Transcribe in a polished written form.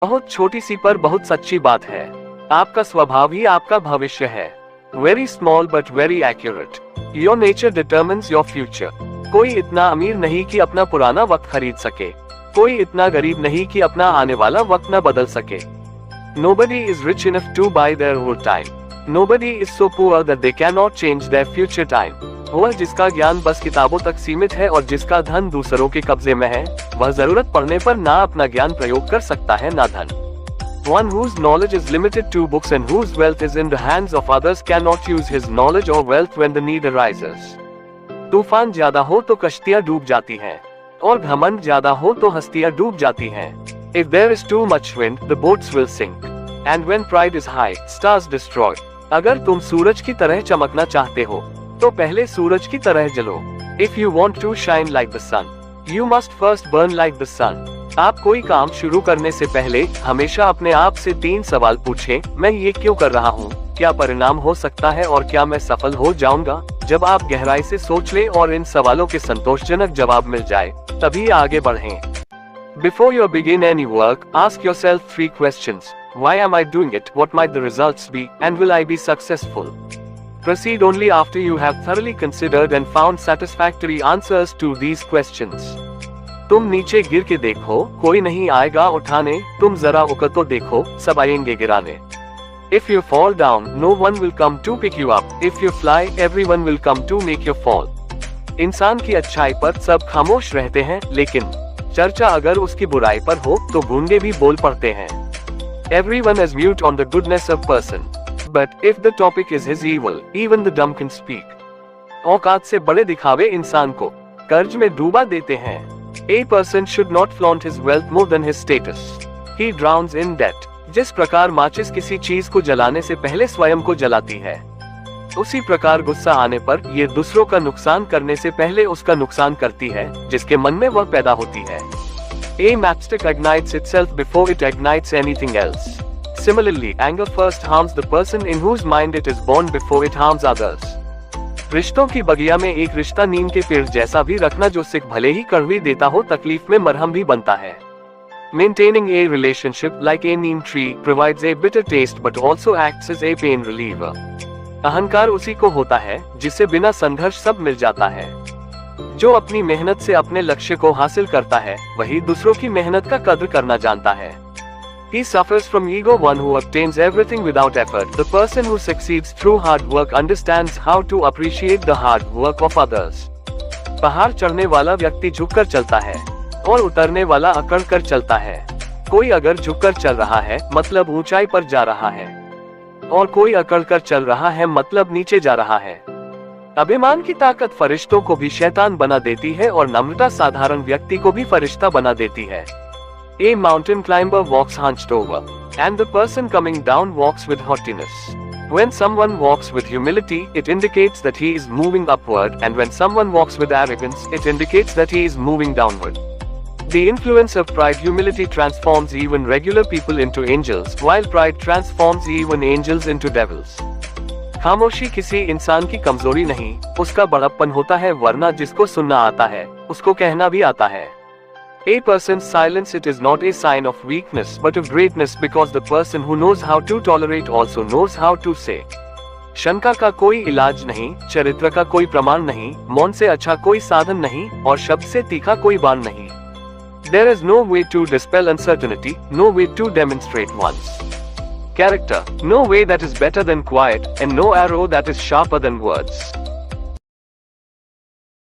बहुत छोटी सी पर बहुत सच्ची बात है। आपका स्वभाव ही आपका भविष्य है। Very small but very accurate. Your nature determines your future. कोई इतना अमीर नहीं कि अपना पुराना वक्त खरीद सके, कोई इतना गरीब नहीं कि अपना आने वाला वक्त न बदल सके। Nobody is rich enough to buy their old time. Nobody is so poor that they cannot change their future time. वह जिसका ज्ञान बस किताबों तक सीमित है और जिसका धन दूसरों के कब्जे में है, वह जरूरत पड़ने पर ना अपना ज्ञान प्रयोग कर सकता है ना धन। One whose knowledge is limited to books and whose wealth is in the hands of others cannot use his knowledge or wealth when the need arises. तूफान ज्यादा हो तो कश्तियां डूब जाती हैं, और घमंड ज्यादा हो तो हस्तियां डूब जाती हैं। If there is too much wind, the boats will sink. And when pride is high, stars destroy. अगर तुम सूरज की तरह चमकना चाहते हो, तो पहले सूरज की तरह जलो। If you want to shine like the sun, you must first burn like the sun. आप कोई काम शुरू करने से पहले हमेशा अपने आप से 3 सवाल पूछें। मैं ये क्यों कर रहा हूँ, क्या परिणाम हो सकता है और क्या मैं सफल हो जाऊंगा? जब आप गहराई से सोच लें और इन सवालों के संतोषजनक जवाब मिल जाए, तभी आगे बढ़ें। Before you begin any work, ask yourself 3 questions. Why am I doing it? What might the results be? And will I be successful? Proceed only after you have thoroughly considered and found satisfactory answers to these questions. तुम नीचे गिर के देखो, कोई नहीं आएगा उठाने, तुम जरा ऊपर तो देखो, सब आएंगे गिराने। If you fall down, no one will come to pick you up. If you fly, everyone will come to make you fall. इंसान की अच्छाई पर सब खामोश रहते हैं, लेकिन चर्चा अगर उसकी बुराई पर हो तो गूंगे भी बोल पड़ते हैं। Everyone is mute on the goodness of person, but if the topic is his evil, even the dumb can speak. औकात से बड़े दिखावे इंसान को कर्ज में डूबा देते हैं। A person should not flaunt his wealth more than his status. He drowns in debt. जिस प्रकार माचिस किसी चीज को जलाने से पहले स्वयं को जलाती है, उसी प्रकार गुस्सा आने पर ये दूसरों का नुकसान करने से पहले उसका नुकसान करती है जिसके मन में वह पैदा होती है। A matchstick ignites itself before it ignites anything else. Similarly, anger first harms the person in whose mind it is born before it harms others. रिश्तों की बगिया में एक रिश्ता नीम के पेड़ जैसा भी रखना जो सिक भले ही कड़वी देता हो, तकलीफ में मरहम भी बनता है। Maintaining a relationship like a neem tree provides a bitter taste but also acts as a pain reliever. अहंकार उसी को होता है जिसे बिना संघर्ष सब मिल जाता है। जो अपनी मेहनत से अपने लक्ष्य को हासिल करता है, वही दूसरों की मेहनत का कद्र करना जानता है। He suffers from ego, one who obtains everything without effort. The person who succeeds through hard work understands how to appreciate the hard work of others. पहाड़ चढ़ने वाला व्यक्ति झुककर चलता है और उतरने वाला अकड़ कर चलता है। कोई अगर झुककर चल रहा है मतलब ऊंचाई पर जा रहा है, और कोई अकड़ कर चल रहा है मतलब नीचे जा रहा है। अभिमान की ताकत फरिश्तों को भी शैतान बना देती है और नम्रता साधारण व्यक्ति को भी फरिश्ता बना देती है। A mountain climber walks hunched over, and the person coming down walks with haughtiness. When someone walks with humility, it indicates that he is moving upward, and when someone walks with arrogance, it indicates that he is moving downward. The influence of pride, humility transforms even regular people into angels, while pride transforms even angels into devils. खामोशी किसी इंसान की कमजोरी नहीं, उसका बड़प्पन होता है, वरना जिसको सुनना आता है, उसको कहना भी आता है। A person's silence, it is not a sign of weakness but of greatness, because the person who knows how to tolerate also knows how to say. शंका का कोई इलाज नहीं, चरित्र का कोई प्रमाण नहीं, मौन से अच्छा कोई साधन नहीं, और शब्द से तीखा कोई बाण नहीं। There is no way to dispel uncertainty, no way to demonstrate one's character, no way that is better than quiet, and no arrow that is sharper than words.